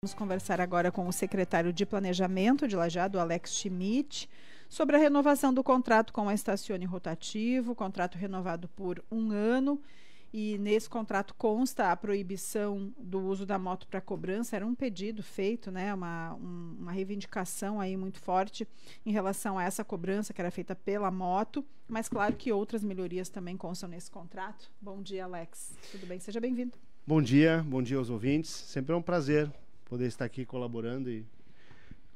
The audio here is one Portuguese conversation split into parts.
Vamos conversar agora com o secretário de Planejamento de Lajeado, Alex Schmidt, sobre a renovação do contrato com a Stacione Rotativo, contrato renovado por 1 ano, e nesse contrato consta a proibição do uso da moto para cobrança. Era um pedido feito, né, uma reivindicação aí muito forte em relação a essa cobrança que era feita pela moto, mas claro que outras melhorias também constam nesse contrato. Bom dia, Alex. Tudo bem? Seja bem-vindo. Bom dia aos ouvintes. Sempre é um prazer poder estar aqui colaborando e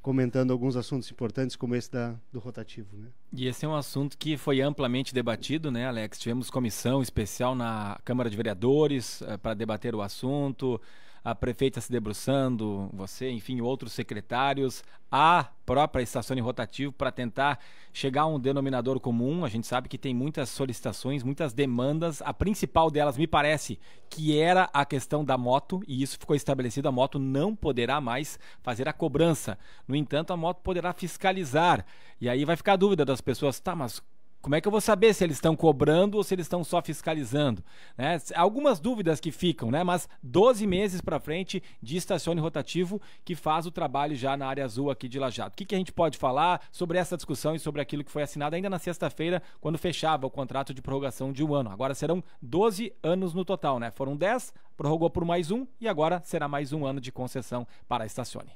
comentando alguns assuntos importantes como esse do rotativo, né? E esse é um assunto que foi amplamente debatido, né, Alex? Tivemos comissão especial na Câmara de Vereadores para debater o assunto, a prefeita se debruçando, você, enfim, outros secretários, a própria Stacione Rotativo para tentar chegar a um denominador comum. A gente sabe que tem muitas solicitações, muitas demandas. A principal delas, me parece, que era a questão da moto, e isso ficou estabelecido: a moto não poderá mais fazer a cobrança. No entanto, a moto poderá fiscalizar. E aí vai ficar a dúvida das pessoas: tá, mas como é que eu vou saber se eles estão cobrando ou se eles estão só fiscalizando? Né? Algumas dúvidas que ficam, né? Mas 12 meses para frente de Stacione Rotativo, que faz o trabalho já na área azul aqui de Lajeado. O que a gente pode falar sobre essa discussão e sobre aquilo que foi assinado ainda na sexta-feira, quando fechava o contrato de prorrogação de 1 ano? Agora serão 12 anos no total, né? Foram 10, prorrogou por mais 1 e agora será mais 1 ano de concessão para a Stacione.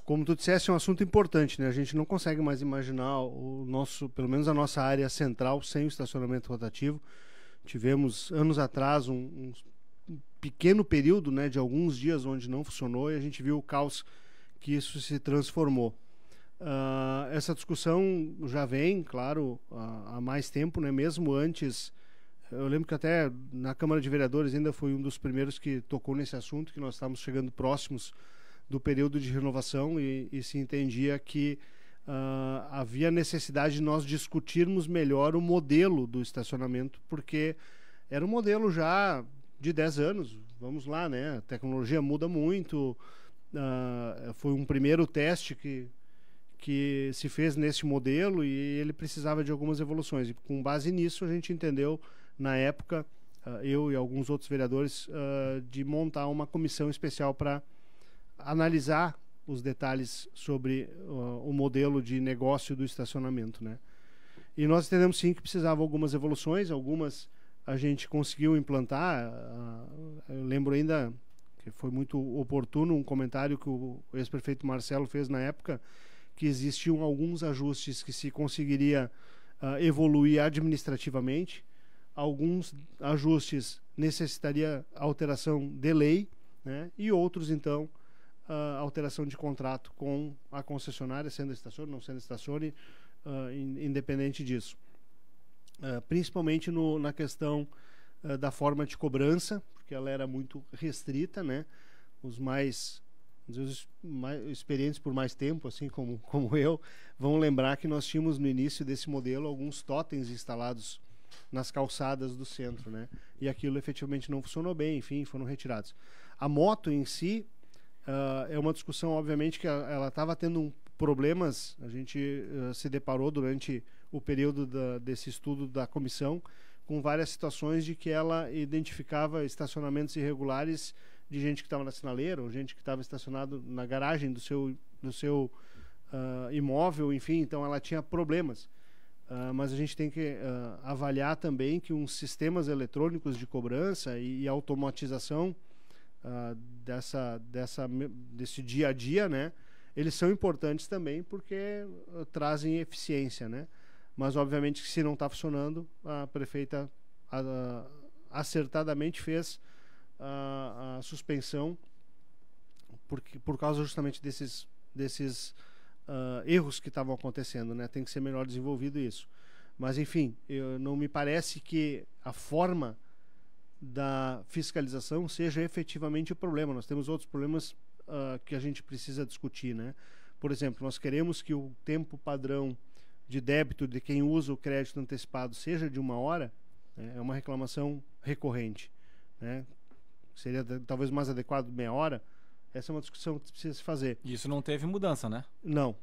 Como tu disseste, é um assunto importante, né? A gente não consegue mais imaginar pelo menos a nossa área central sem o estacionamento rotativo. Tivemos anos atrás um pequeno período, né, de alguns dias onde não funcionou, e a gente viu o caos que isso se transformou. Essa discussão já vem, claro, há mais tempo, né? Mesmo antes. Eu lembro que até na Câmara de Vereadores ainda foi um dos primeiros que tocou nesse assunto, que nós estávamos chegando próximos do período de renovação e se entendia que havia necessidade de nós discutirmos melhor o modelo do estacionamento, porque era um modelo já de 10 anos, vamos lá, né? A tecnologia muda muito, foi um primeiro teste que se fez nesse modelo e ele precisava de algumas evoluções, e com base nisso a gente entendeu, na época, eu e alguns outros vereadores, de montar uma comissão especial para analisar os detalhes sobre o modelo de negócio do estacionamento, né? E nós entendemos sim que precisava algumas evoluções, algumas a gente conseguiu implantar. Eu lembro ainda que foi muito oportuno um comentário que o ex-prefeito Marcelo fez na época, que existiam alguns ajustes que se conseguiria evoluir administrativamente, alguns ajustes necessitaria alteração de lei, né? E outros, então, alteração de contrato com a concessionária, sendo a Stacione, não sendo a Stacione, independente disso. Principalmente na questão da forma de cobrança, porque ela era muito restrita, né? Os mais experientes por mais tempo, assim como eu, vão lembrar que nós tínhamos no início desse modelo alguns totens instalados nas calçadas do centro, né? E aquilo efetivamente não funcionou bem, enfim, foram retirados. A moto em si, é uma discussão, obviamente, que ela estava tendo problemas. A gente se deparou durante o período desse estudo da comissão com várias situações de que ela identificava estacionamentos irregulares de gente que estava na sinaleira, ou gente que estava estacionado na garagem do seu imóvel, enfim, então ela tinha problemas. Mas a gente tem que avaliar também que uns sistemas eletrônicos de cobrança e automatização desse dia a dia, né? Eles são importantes também porque trazem eficiência, né? Mas obviamente que se não está funcionando, a prefeita acertadamente fez a suspensão por causa justamente desses erros que estavam acontecendo, né? Tem que ser melhor desenvolvido isso. Mas enfim, não me parece que a forma da fiscalização seja efetivamente o problema. Nós temos outros problemas que a gente precisa discutir, né? Por exemplo, nós queremos que o tempo padrão de débito de quem usa o crédito antecipado seja de 1 hora, né? É uma reclamação recorrente, né? Seria talvez mais adequado meia hora. Essa é uma discussão que precisa se fazer. Isso não teve mudança, né? Não,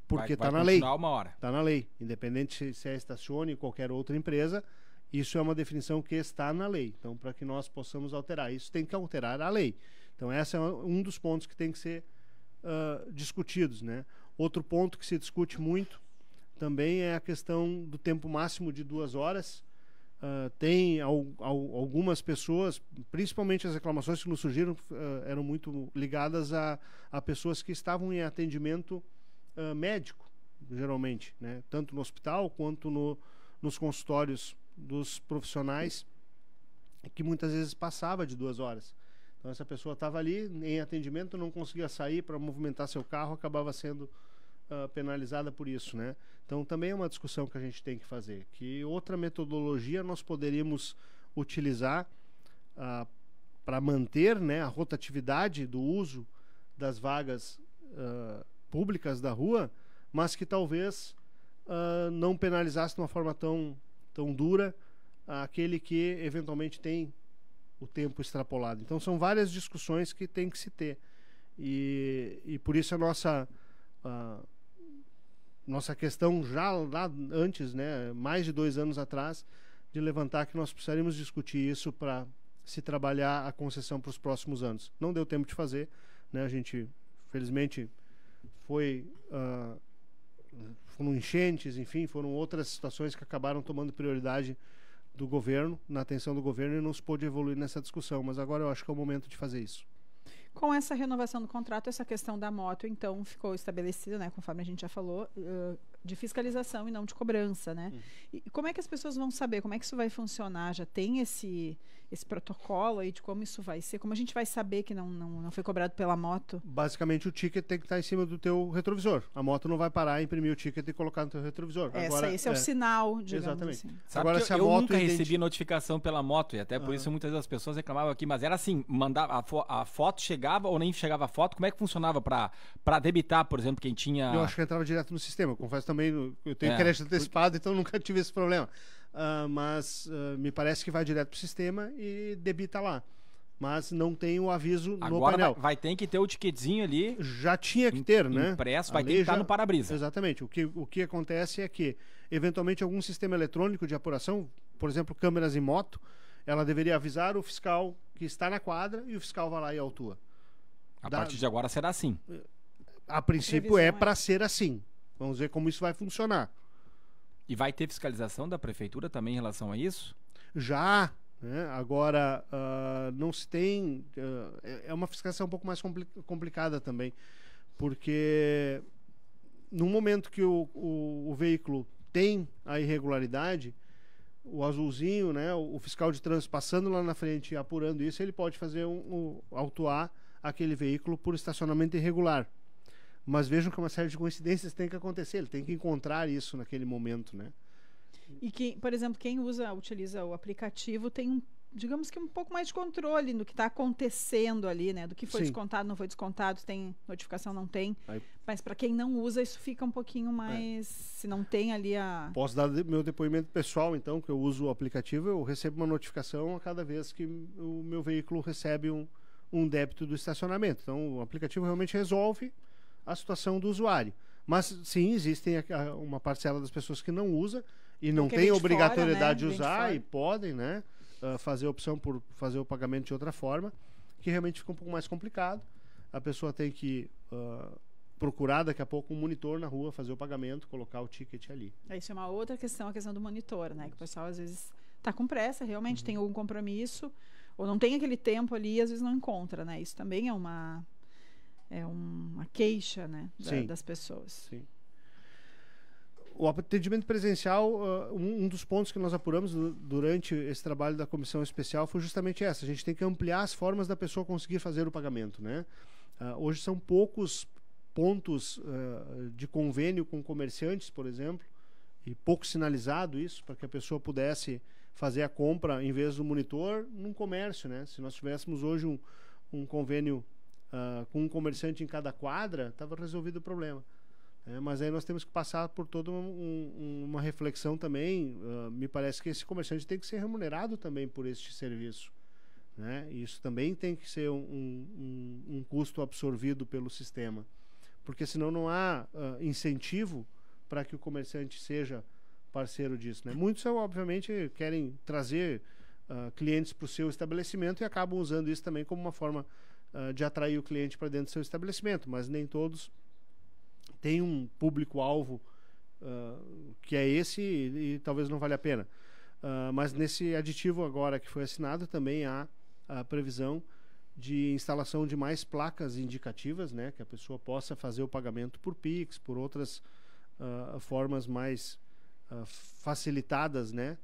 porque está na lei. 1 hora. Está na lei, independente se é a Stacione ou qualquer outra empresa. Isso é uma definição que está na lei. Então, para que nós possamos alterar isso, tem que alterar a lei. Então, esse é um dos pontos que tem que ser discutidos, né? Outro ponto que se discute muito também é a questão do tempo máximo de 2 horas. Tem algumas pessoas, principalmente as reclamações que nos surgiram, eram muito ligadas a pessoas que estavam em atendimento médico, geralmente, né? Tanto no hospital quanto nos consultórios dos profissionais, que muitas vezes passava de 2 horas. Então essa pessoa estava ali em atendimento, não conseguia sair para movimentar seu carro, acabava sendo penalizada por isso, né? Então também é uma discussão que a gente tem que fazer, que outra metodologia nós poderíamos utilizar para manter, né, a rotatividade do uso das vagas públicas da rua, mas que talvez não penalizasse de uma forma tão dura aquele que eventualmente tem o tempo extrapolado. Então são várias discussões que tem que se ter, e por isso a nossa questão já lá antes, né, mais de 2 anos atrás, de levantar que nós precisaríamos discutir isso para se trabalhar a concessão para os próximos anos. Não deu tempo de fazer, né? A gente, felizmente, foram enchentes, enfim, foram outras situações que acabaram tomando prioridade do governo, na atenção do governo, e não se pôde evoluir nessa discussão, mas agora eu acho que é o momento de fazer isso. Com essa renovação do contrato, essa questão da moto, então, ficou estabelecida, né, conforme a gente já falou, de fiscalização e não de cobrança, né? E como é que as pessoas vão saber? Como é que isso vai funcionar? Já tem esse protocolo aí de como isso vai ser? Como a gente vai saber que não foi cobrado pela moto? Basicamente, o ticket tem que estar em cima do teu retrovisor. A moto não vai parar, imprimir o ticket e colocar no teu retrovisor. Esse é o sinal, digamos. Exatamente. Assim. Sabe agora, se a moto nunca recebi notificação pela moto, e até por isso muitas das pessoas reclamavam aqui, mas era assim, mandava a foto chegava ou nem chegava a foto, como é que funcionava para debitar, por exemplo, quem tinha... Eu acho que entrava direto no sistema. Eu confesso também, eu tenho crédito antecipado, então nunca tive esse problema. Mas me parece que vai direto pro sistema e debita lá. Mas não tem o aviso no painel. Agora vai ter que ter o ticketzinho ali. Já tinha que ter, né? Impresso, vai ter que estar no para-brisa. Exatamente. O que acontece é que, eventualmente, algum sistema eletrônico de apuração, por exemplo, câmeras em moto, ela deveria avisar o fiscal que está na quadra e o fiscal vai lá e autua. A partir de agora será assim. A princípio é para ser assim. Vamos ver como isso vai funcionar. E vai ter fiscalização da prefeitura também em relação a isso? Já, né? Agora não se tem... é uma fiscalização um pouco mais complicada também, porque no momento que o veículo tem a irregularidade, o azulzinho, né, o fiscal de trânsito passando lá na frente e apurando isso, ele pode fazer autuar aquele veículo por estacionamento irregular. Mas vejam que uma série de coincidências tem que acontecer, ele tem que encontrar isso naquele momento, né? E por exemplo, quem utiliza o aplicativo tem, digamos que um pouco mais de controle no que está acontecendo ali, né? Do que foi descontado, não foi descontado, tem notificação, não tem. Mas para quem não usa, isso fica um pouquinho mais... Se não tem ali a... Posso dar meu depoimento pessoal, então, que eu uso o aplicativo, eu recebo uma notificação a cada vez que o meu veículo recebe um débito do estacionamento. Então, o aplicativo realmente resolve a situação do usuário. Mas, sim, existem uma parcela das pessoas que não usa e não tem obrigatoriedade de usar e podem, né, fazer a opção por fazer o pagamento de outra forma, que realmente fica um pouco mais complicado. A pessoa tem que procurar daqui a pouco um monitor na rua, fazer o pagamento, colocar o ticket ali. Isso é uma outra questão, a questão do monitor, né? Que o pessoal às vezes está com pressa, realmente tem algum compromisso, ou não tem aquele tempo ali e às vezes não encontra, né? Isso também é uma queixa, né, das pessoas. Sim. O atendimento presencial, um dos pontos que nós apuramos durante esse trabalho da comissão especial foi justamente essa. A gente tem que ampliar as formas da pessoa conseguir fazer o pagamento, né? Hoje são poucos pontos de convênio com comerciantes, por exemplo, e pouco sinalizado isso, para que a pessoa pudesse fazer a compra, em vez do monitor, num comércio, né? Se nós tivéssemos hoje um convênio com um comerciante em cada quadra, estava resolvido o problema. Mas aí nós temos que passar por toda uma reflexão também. Me parece que esse comerciante tem que ser remunerado também por este serviço, né? Isso também tem que ser um custo absorvido pelo sistema, porque senão não há incentivo para que o comerciante seja parceiro disso, né? Muitos, obviamente, querem trazer clientes para o seu estabelecimento e acabam usando isso também como uma forma de atrair o cliente para dentro do seu estabelecimento, mas nem todos têm um público-alvo que é esse e talvez não valha a pena. Mas nesse aditivo agora que foi assinado também há a previsão de instalação de mais placas indicativas, né, que a pessoa possa fazer o pagamento por Pix, por outras formas mais facilitadas, né,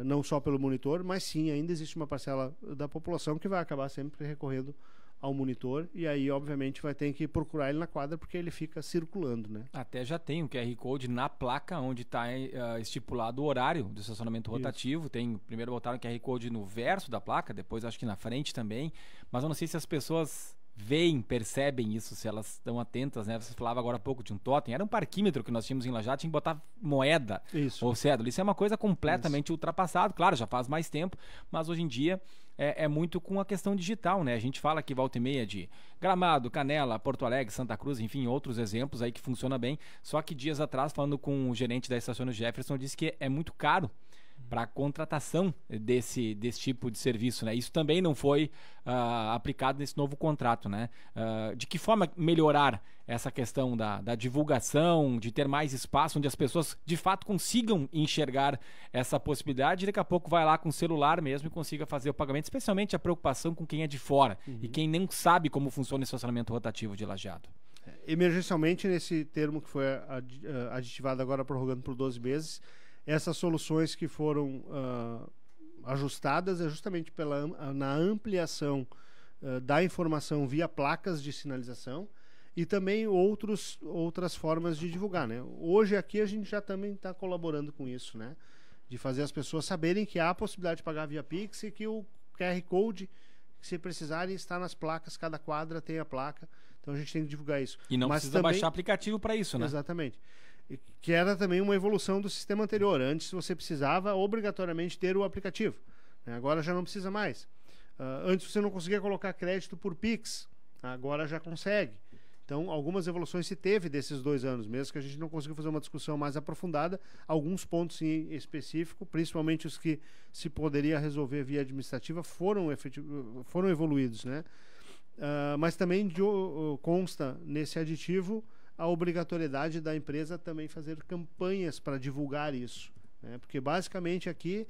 não só pelo monitor, mas sim, ainda existe uma parcela da população que vai acabar sempre recorrendo ao monitor, e aí obviamente vai ter que procurar ele na quadra porque ele fica circulando, né? Até já tem um QR Code na placa onde está estipulado o horário do estacionamento rotativo. Tem, primeiro botaram o QR Code no verso da placa, depois acho que na frente também, mas eu não sei se as pessoas veem, percebem isso, se elas estão atentas, né? Você falava agora há pouco de um totem, era um parquímetro que nós tínhamos em Lajeado, tinha que botar moeda ou cédula. Isso é uma coisa completamente ultrapassada, claro, já faz mais tempo, mas hoje em dia é muito com a questão digital, né? A gente fala que volta e meia de Gramado, Canela, Porto Alegre, Santa Cruz, enfim, outros exemplos aí que funciona bem, só que dias atrás, falando com o gerente da Estacione Jefferson, disse que é muito caro para a contratação desse tipo de serviço, né? Isso também não foi aplicado nesse novo contrato, né? De que forma melhorar essa questão da divulgação, de ter mais espaço onde as pessoas de fato consigam enxergar essa possibilidade e daqui a pouco vai lá com o celular mesmo e consiga fazer o pagamento, especialmente a preocupação com quem é de fora e quem não sabe como funciona o estacionamento rotativo de Lajeado. Emergencialmente, nesse termo que foi aditivado agora, prorrogando por 12 meses, essas soluções que foram ajustadas é justamente na ampliação da informação via placas de sinalização e também outras formas de divulgar, né? Hoje aqui a gente já também está colaborando com isso, né? De fazer as pessoas saberem que há a possibilidade de pagar via Pix e que o QR Code, se precisarem, está nas placas, cada quadra tem a placa, então a gente tem que divulgar isso. E não precisa baixar aplicativo para isso, né? Exatamente. Que era também uma evolução do sistema anterior. Antes você precisava obrigatoriamente ter o aplicativo, né? Agora já não precisa mais. Antes você não conseguia colocar crédito por Pix, agora já consegue. Então, algumas evoluções se teve desses 2 anos, mesmo que a gente não conseguiu fazer uma discussão mais aprofundada, alguns pontos em específico, principalmente os que se poderia resolver via administrativa, foram evoluídos, né? Mas também consta nesse aditivo a obrigatoriedade da empresa também fazer campanhas para divulgar isso, né? Porque basicamente aqui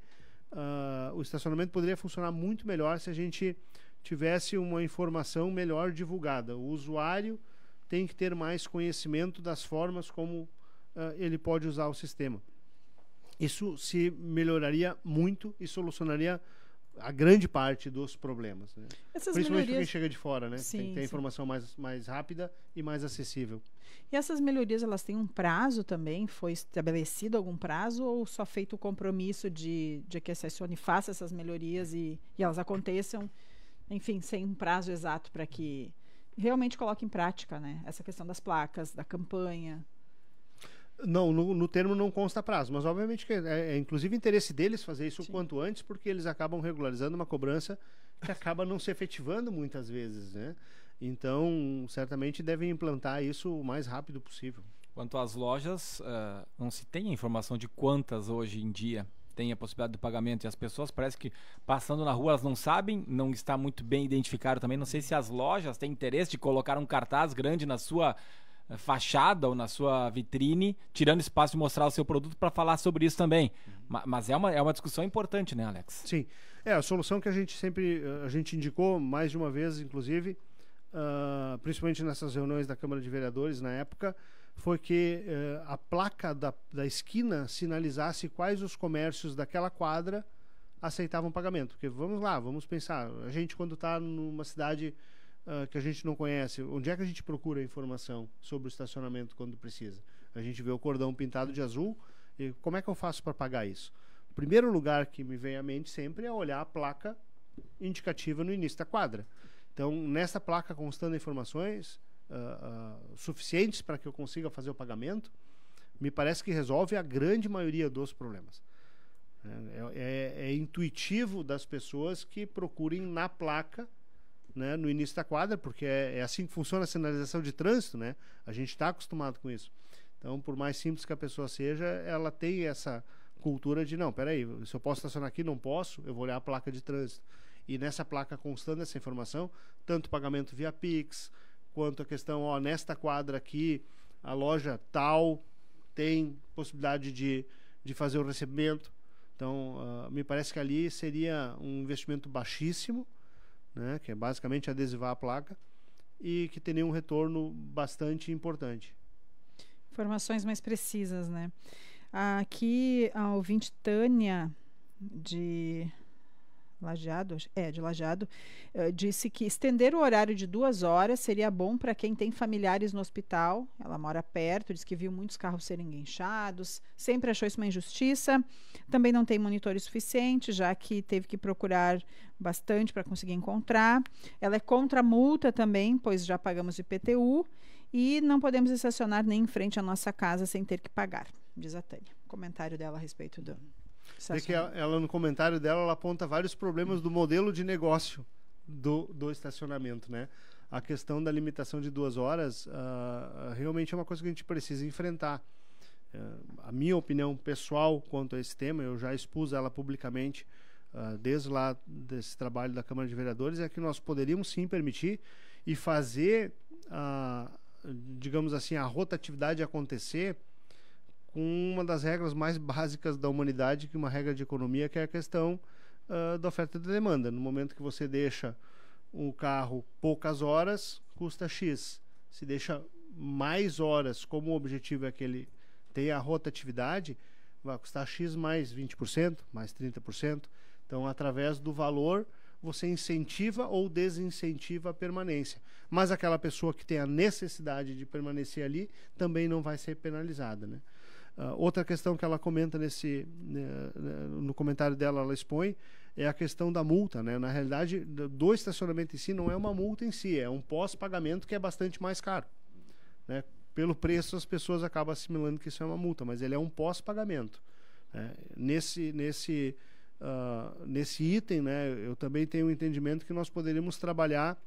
o estacionamento poderia funcionar muito melhor se a gente tivesse uma informação melhor divulgada. O usuário tem que ter mais conhecimento das formas como ele pode usar o sistema. Isso se melhoraria muito e solucionaria a grande parte dos problemas, né? Principalmente para quem chega de fora, né? Sim, tem que ter informação mais rápida e mais acessível. E essas melhorias, elas têm um prazo também? Foi estabelecido algum prazo ou só feito o compromisso de que a Estacione faça essas melhorias e elas aconteçam, enfim, sem um prazo exato para que realmente coloque em prática, né? Essa questão das placas, da campanha. Não, no termo não consta prazo, mas obviamente que é inclusive interesse deles fazer isso o quanto antes, porque eles acabam regularizando uma cobrança que acaba não se efetivando muitas vezes, né? Então, certamente devem implantar isso o mais rápido possível. Quanto às lojas, não se tem a informação de quantas hoje em dia tem a possibilidade do pagamento, e as pessoas parece que passando na rua elas não sabem, não está muito bem identificado também. Não sei se as lojas têm interesse de colocar um cartaz grande na sua fachada ou na sua vitrine, tirando espaço de mostrar o seu produto para falar sobre isso também. Mas é uma discussão importante, né, Alex? Sim. A solução que a gente indicou mais de uma vez, inclusive, principalmente nessas reuniões da Câmara de Vereadores na época, foi que a placa da esquina sinalizasse quais os comércios daquela quadra aceitavam pagamento. Porque vamos pensar, a gente quando está numa cidade que a gente não conhece, onde é que a gente procura informação sobre o estacionamento quando precisa? A gente vê o cordão pintado de azul, e como é que eu faço para pagar isso? O primeiro lugar que me vem à mente sempre é olhar a placa indicativa no início da quadra. Então, nessa placa constando informações suficientes para que eu consiga fazer o pagamento, me parece que resolve a grande maioria dos problemas. É intuitivo das pessoas que procurem na placa, né, no início da quadra, porque é assim que funciona a sinalização de trânsito, né? A gente está acostumado com isso. Então, por mais simples que a pessoa seja, ela tem essa cultura de, não, peraí, se eu posso estacionar aqui, não posso, eu vou olhar a placa de trânsito. E nessa placa constando essa informação, tanto o pagamento via Pix, quanto a questão, ó, nesta quadra aqui, a loja tal tem possibilidade de fazer o recebimento. Então, me parece que ali seria um investimento baixíssimo, né, que é basicamente adesivar a placa, e que teria um retorno bastante importante. Informações mais precisas, né? Aqui a ouvinte Tânia de Lajeado, disse que estender o horário de 2 horas seria bom para quem tem familiares no hospital. Ela mora perto, diz que viu muitos carros serem guinchados, sempre achou isso uma injustiça. Também não tem monitores suficientes, já que teve que procurar bastante para conseguir encontrar. Ela é contra a multa também, pois já pagamos IPTU, e não podemos estacionar nem em frente à nossa casa sem ter que pagar, diz a Tânia. Comentário dela a respeito do... É que ela, no comentário dela, ela aponta vários problemas do modelo de negócio do estacionamento, né? A questão da limitação de 2 horas realmente é uma coisa que a gente precisa enfrentar. A minha opinião pessoal quanto a esse tema, eu já expus ela publicamente desde lá desse trabalho da Câmara de Vereadores, é que nós poderíamos sim permitir e fazer, digamos assim, a rotatividade acontecer com uma das regras mais básicas da humanidade, que é uma regra de economia, que é a questão da oferta e da demanda. No momento que você deixa o carro poucas horas, custa X. Se deixa mais horas, como o objetivo é que ele tenha a rotatividade, vai custar X mais 20%, mais 30%. Então, através do valor, você incentiva ou desincentiva a permanência. Mas aquela pessoa que tem a necessidade de permanecer ali também não vai ser penalizada, né? Outra questão que ela comenta no comentário dela, ela expõe, é a questão da multa, né? Na realidade, do estacionamento em si não é uma multa em si, é um pós-pagamento que é bastante mais caro, né? Pelo preço, as pessoas acabam assimilando que isso é uma multa, mas ele é um pós-pagamento, né? Nesse item, né, eu também tenho um entendimento que nós poderíamos trabalhar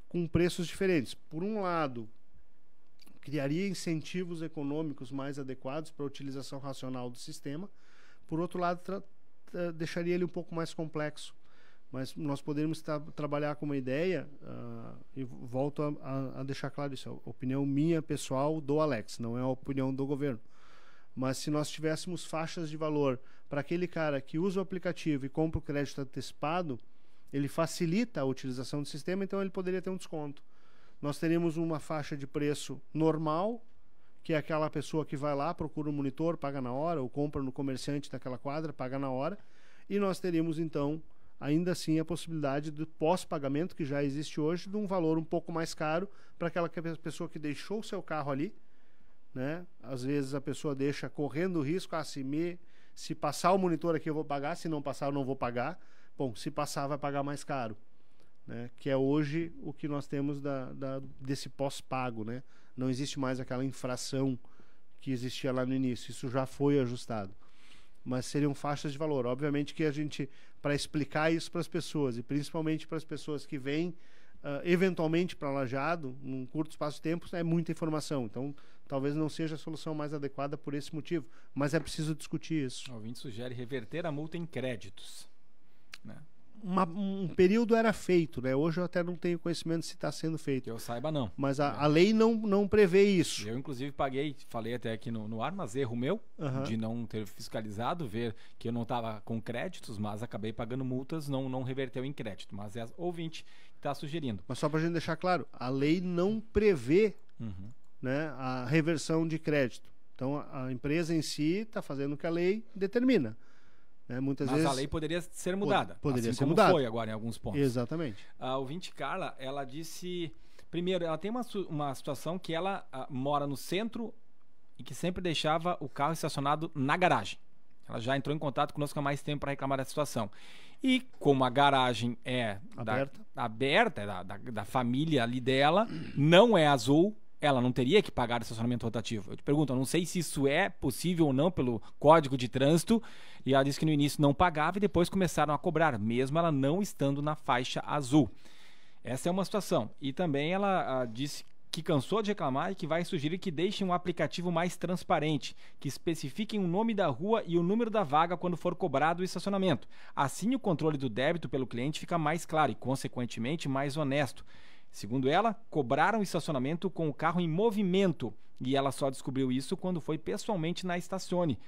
com preços diferentes. Por um lado, criaria incentivos econômicos mais adequados para a utilização racional do sistema. Por outro lado, deixaria ele um pouco mais complexo. Mas nós poderíamos trabalhar com uma ideia, e volto a deixar claro isso, é a opinião minha, pessoal, do Alex, não é a opinião do governo. Mas se nós tivéssemos faixas de valor para aquele cara que usa o aplicativo e compra o crédito antecipado, ele facilita a utilização do sistema, então ele poderia ter um desconto. Nós teríamos uma faixa de preço normal, que é aquela pessoa que vai lá, procura um monitor, paga na hora, ou compra no comerciante daquela quadra, paga na hora. E nós teríamos, então, ainda assim, a possibilidade do pós-pagamento, que já existe hoje, de um valor um pouco mais caro para aquela pessoa que deixou o seu carro ali, né? Às vezes a pessoa deixa correndo o risco, se passar o monitor aqui eu vou pagar, se não passar eu não vou pagar. Bom, se passar vai pagar mais caro, né? Que é hoje o que nós temos desse pós-pago, né? Não existe mais aquela infração que existia lá no início, isso já foi ajustado. Mas seriam faixas de valor. Obviamente que a gente, para explicar isso para as pessoas, e principalmente para as pessoas que vêm eventualmente para Lajeado, num curto espaço de tempo, é muita informação. Então, talvez não seja a solução mais adequada por esse motivo, mas é preciso discutir isso. O ouvinte sugere reverter a multa em créditos, né? Um período era feito, né? Hoje eu até não tenho conhecimento se está sendo feito. Que eu saiba, não. Mas a lei não prevê isso. Eu, inclusive, paguei, falei até aqui no ar, mas erro meu, de não ter fiscalizado, ver que eu não estava com créditos, mas acabei pagando multas, não reverteu em crédito. Mas é ouvinte que está sugerindo. Mas só para a gente deixar claro, a lei não prevê né, a reversão de crédito. Então, a empresa em si está fazendo o que a lei determina. Muitas vezes a lei poderia ser mudada. Poderia assim ser como mudada. foi agora em alguns pontos. Exatamente. A ouvinte Carla, ela disse... Primeiro, ela tem uma situação que ela mora no centro e que sempre deixava o carro estacionado na garagem. Ela já entrou em contato conosco há mais tempo para reclamar da situação. E como a garagem é aberta, é da família ali dela, não é azul, ela não teria que pagar estacionamento rotativo. Eu te pergunto, eu não sei se isso é possível ou não pelo Código de Trânsito, e ela disse que no início não pagava e depois começaram a cobrar, mesmo ela não estando na faixa azul. Essa é uma situação. E também ela disse que cansou de reclamar e que vai sugerir que deixem um aplicativo mais transparente, que especifiquem o nome da rua e o número da vaga quando for cobrado o estacionamento. Assim, o controle do débito pelo cliente fica mais claro e, consequentemente, mais honesto. Segundo ela, cobraram o estacionamento com o carro em movimento e ela só descobriu isso quando foi pessoalmente na Stacione,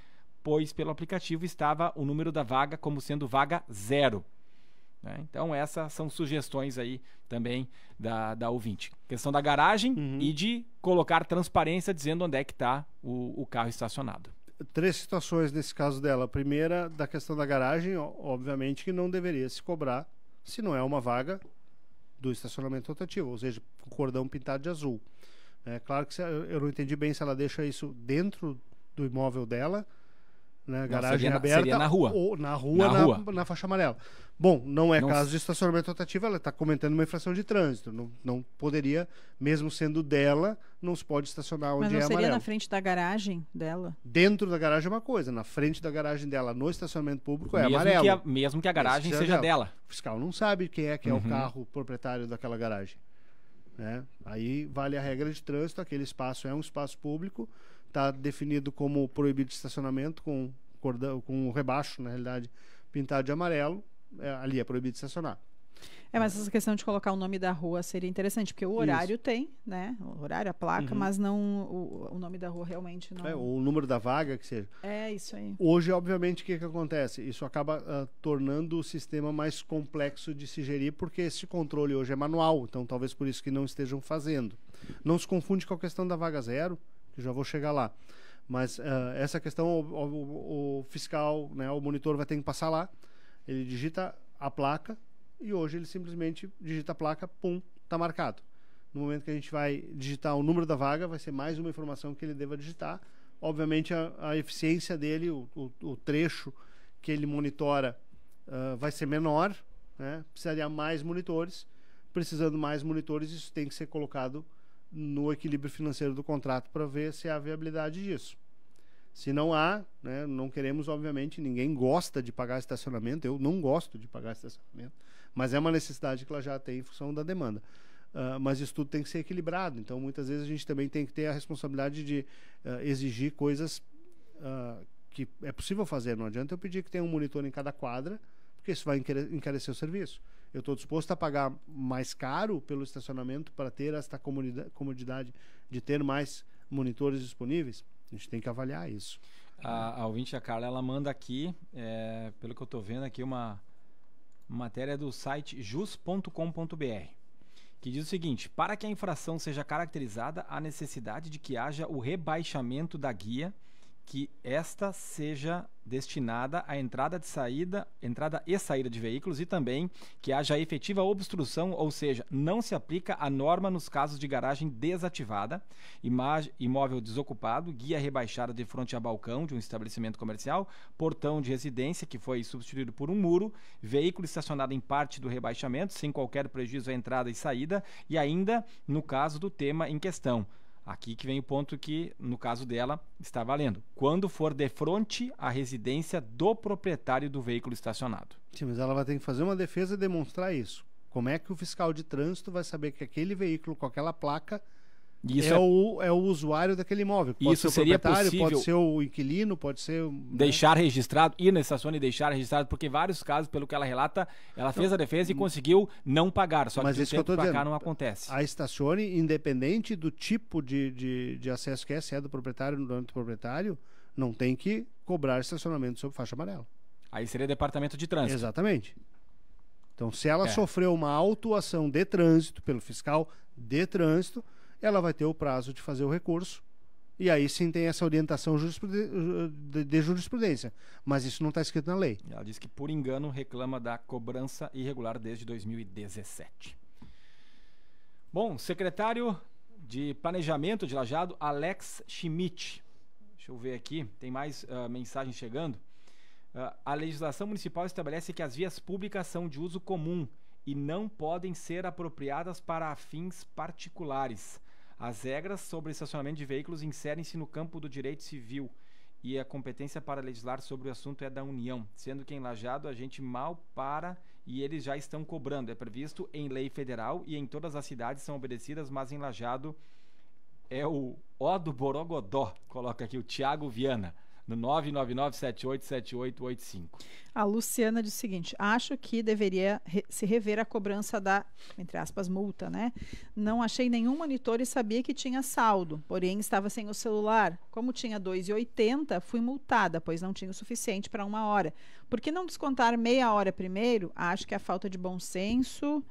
pois pelo aplicativo estava o número da vaga como sendo vaga 0. Então essas são sugestões aí também da ouvinte. Questão da garagem e de colocar transparência dizendo onde é que está o carro estacionado. 3 situações nesse caso dela. A primeira, da questão da garagem, obviamente que não deveria se cobrar se não é uma vaga do estacionamento rotativo, ou seja, com cordão pintado de azul. É claro que eu não entendi bem se ela deixa isso dentro do imóvel dela, né, garagem aberta, seria na rua. Ou na rua. Na faixa amarela. Bom, não é caso de estacionamento rotativo, ela está cometendo uma infração de trânsito. Não poderia, mesmo sendo dela, não se pode estacionar onde é amarelo. Mas não seria na frente da garagem dela? Dentro da garagem é uma coisa, na frente da garagem dela, no estacionamento público, é amarelo. Mesmo que a garagem seja dela. O fiscal não sabe quem é o carro proprietário daquela garagem. Né? Aí vale a regra de trânsito, aquele espaço é um espaço público, está definido como proibido de estacionamento com o rebaixo, na realidade, pintado de amarelo, ali é proibido de estacionar. Mas essa questão de colocar o nome da rua seria interessante, porque o horário tem, né? O horário, a placa, mas não o nome da rua realmente não. O número da vaga, que seja. É isso aí. Hoje, obviamente, o que acontece? Isso acaba tornando o sistema mais complexo de se gerir, porque esse controle hoje é manual, então talvez por isso que não estejam fazendo. Não se confunde com a questão da vaga 0, que já vou chegar lá. Mas essa questão, o fiscal, né, o monitor vai ter que passar lá, ele digita a placa e hoje ele simplesmente digita a placa, pum, está marcado. No momento que a gente vai digitar o número da vaga, vai ser mais uma informação que ele deva digitar. Obviamente a eficiência dele, o trecho que ele monitora vai ser menor, né? Precisaria mais monitores. Precisando mais monitores, isso tem que ser colocado no equilíbrio financeiro do contrato para ver se há viabilidade disso. Se não há, né, não queremos, obviamente, ninguém gosta de pagar estacionamento, eu não gosto de pagar estacionamento, mas é uma necessidade que ela já tem em função da demanda. Mas isso tudo tem que ser equilibrado, então muitas vezes a gente também tem que ter a responsabilidade de exigir coisas que é possível fazer. Não adianta eu pedir que tenha um monitor em cada quadra, porque isso vai encarecer o serviço. Eu estou disposto a pagar mais caro pelo estacionamento para ter esta comodidade de ter mais monitores disponíveis? A gente tem que avaliar isso. A ouvinte, a Carla, ela manda aqui, pelo que eu estou vendo aqui, uma matéria do site jus.com.br, que diz o seguinte: para que a infração seja caracterizada, há necessidade de que haja o rebaixamento da guia, que esta seja destinada à entrada e saída de veículos, e também que haja efetiva obstrução, ou seja, não se aplica a norma nos casos de garagem desativada, imóvel desocupado, guia rebaixada de frente a balcão de um estabelecimento comercial, portão de residência que foi substituído por um muro, veículo estacionado em parte do rebaixamento, sem qualquer prejuízo à entrada e saída, e ainda no caso do tema em questão. Aqui que vem o ponto que, no caso dela, está valendo. Quando for de frente à residência do proprietário do veículo estacionado. Sim, mas ela vai ter que fazer uma defesa e demonstrar isso. Como é que o fiscal de trânsito vai saber que aquele veículo com aquela placa é o usuário daquele imóvel? Pode isso ser o seria proprietário, possível, pode ser o inquilino, pode ser... deixar registrado, ir na estação e deixar registrado, porque vários casos, pelo que ela relata, ela fez a defesa e conseguiu não pagar, só que do tempo para cá não acontece. A Stacione, independente do tipo de acesso que se é do proprietário no dono do proprietário, não tem que cobrar estacionamento sob faixa amarela. Aí seria departamento de trânsito. Exatamente. Então, se ela sofreu uma autuação de trânsito pelo fiscal de trânsito, ela vai ter o prazo de fazer o recurso, e aí sim tem essa orientação de jurisprudência, mas isso não está escrito na lei. Ela diz que, por engano, reclama da cobrança irregular desde 2017. Bom, secretário de Planejamento de Lajeado, Alex Schmidt. Deixa eu ver aqui, tem mais mensagens chegando. A legislação municipal estabelece que as vias públicas são de uso comum e não podem ser apropriadas para fins particulares. As regras sobre estacionamento de veículos inserem-se no campo do direito civil e a competência para legislar sobre o assunto é da União, sendo que em Lajeado a gente mal para e eles já estão cobrando. É previsto em lei federal e em todas as cidades são obedecidas, mas em Lajeado é o ó do Borogodó, coloca aqui o Thiago Viana, no 999787885. A Luciana diz o seguinte: acho que deveria se rever a cobrança da, entre aspas, multa, né? Não achei nenhum monitor e sabia que tinha saldo, porém estava sem o celular. Como tinha R$ 2,80, fui multada, pois não tinha o suficiente para 1 hora. Por que não descontar meia hora primeiro? Acho que a falta de bom senso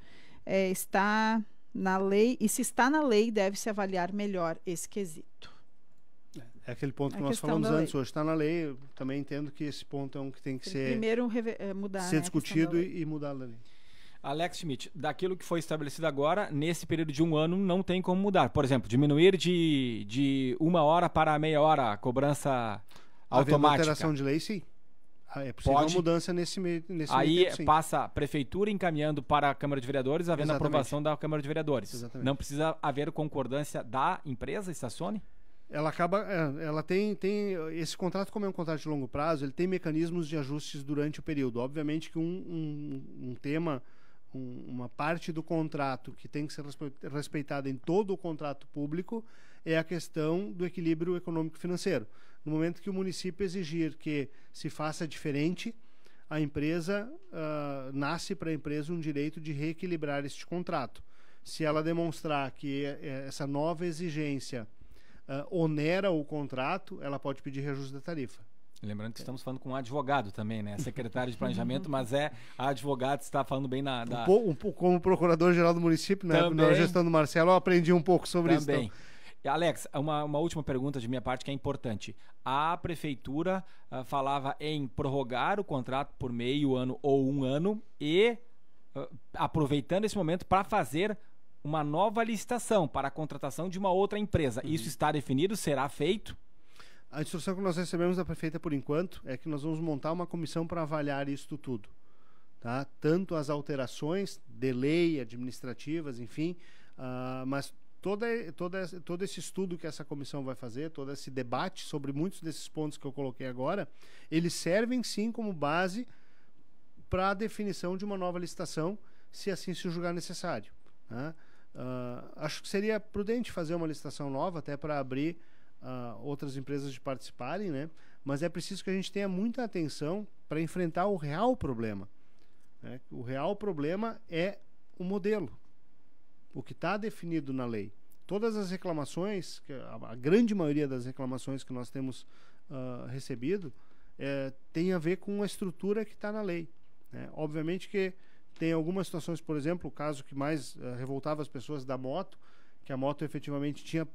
está na lei, e se está na lei, deve-se avaliar melhor esse quesito. É aquele ponto que nós falamos antes, hoje está na lei, eu também entendo que esse ponto é um que tem que ser primeiro mudar, ser discutido e mudar a lei. Alex Schmidt, daquilo que foi estabelecido agora, nesse período de 1 ano, não tem como mudar. Por exemplo, diminuir de 1 hora para meia hora a cobrança automática. Havendo alteração de lei, sim. É possível uma mudança nesse meio tempo, passa a prefeitura encaminhando para a Câmara de Vereadores, havendo aprovação da Câmara de Vereadores. Exatamente. Não precisa haver concordância da empresa, Statione? Ela tem esse contrato, como é um contrato de longo prazo, ele tem mecanismos de ajustes durante o período. Obviamente que um tema, uma parte do contrato que tem que ser respeitada em todo o contrato público é a questão do equilíbrio econômico-financeiro. No momento que o município exigir que se faça diferente, a empresa nasce para a empresa um direito de reequilibrar este contrato. Se ela demonstrar que essa nova exigência onera o contrato, ela pode pedir reajuste da tarifa. Lembrando que estamos falando com um advogado também, né? Secretário de Planejamento, mas a advogado está falando bem como procurador-geral do município, né? Na gestão do Marcelo, eu aprendi um pouco sobre isso. Então. Alex, uma última pergunta de minha parte que é importante. A prefeitura falava em prorrogar o contrato por meio ano ou 1 ano e aproveitando esse momento para fazer uma nova licitação para a contratação de uma outra empresa. Isso está definido? Será feito? A instrução que nós recebemos da prefeita por enquanto é que nós vamos montar uma comissão para avaliar isso tudo. Tá? Tanto as alterações de lei, administrativas, enfim, mas todo esse estudo que essa comissão vai fazer, todo esse debate sobre muitos desses pontos que eu coloquei agora, eles servem sim como base para a definição de uma nova licitação, se assim se julgar necessário. Tá? Acho que seria prudente fazer uma licitação nova, até para abrir outras empresas de participarem, né? Mas é preciso que a gente tenha muita atenção para enfrentar o real problema. Né? O real problema é o modelo, o que está definido na lei. Todas as reclamações, a grande maioria das reclamações que nós temos recebido, tem a ver com a estrutura que está na lei. Né? Obviamente que tem algumas situações, por exemplo, o caso que mais revoltava as pessoas da moto, que a moto efetivamente tinha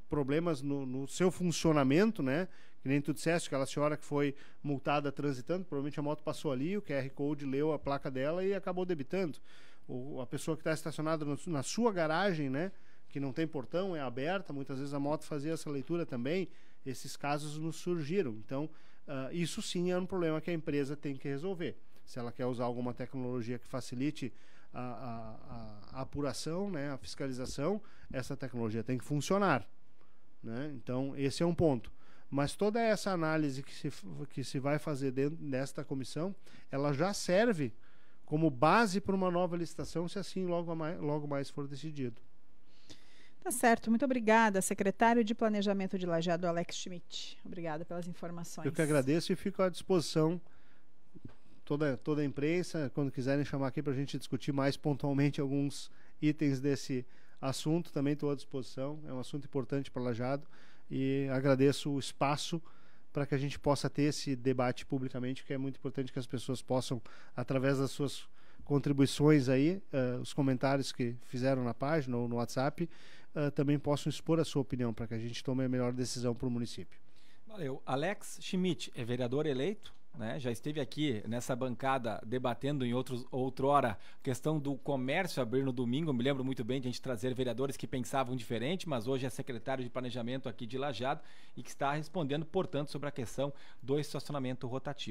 problemas no seu funcionamento, né? Que nem tu disseste, aquela senhora que foi multada transitando, provavelmente a moto passou ali, o QR Code leu a placa dela e acabou debitando. Ou a pessoa que está estacionada na sua garagem, né? Que não tem portão, é aberta, muitas vezes a moto fazia essa leitura também. Esses casos nos surgiram. Então, isso sim é um problema que a empresa tem que resolver. Se ela quer usar alguma tecnologia que facilite a apuração, né, a fiscalização, essa tecnologia tem que funcionar. Né? Então, esse é um ponto. Mas toda essa análise que se vai fazer dentro desta comissão, ela já serve como base para uma nova licitação, se assim logo mais for decidido. Tá certo. Muito obrigada, secretário de Planejamento de Lajeado, Alex Schmidt. Obrigada pelas informações. Eu que agradeço e fico à disposição toda a imprensa, quando quiserem chamar aqui para a gente discutir mais pontualmente alguns itens desse assunto, também estou à disposição. É um assunto importante para Lajeado e agradeço o espaço para que a gente possa ter esse debate publicamente, que é muito importante que as pessoas possam, através das suas contribuições aí, os comentários que fizeram na página ou no WhatsApp, também possam expor a sua opinião para que a gente tome a melhor decisão para o município. Valeu. Alex Schmidt é vereador eleito, né? Já esteve aqui nessa bancada debatendo em outrora a questão do comércio abrir no domingo. Eu me lembro muito bem de a gente trazer vereadores que pensavam diferente, mas hoje é secretário de Planejamento aqui de Lajeado e que está respondendo, portanto, sobre a questão do estacionamento rotativo.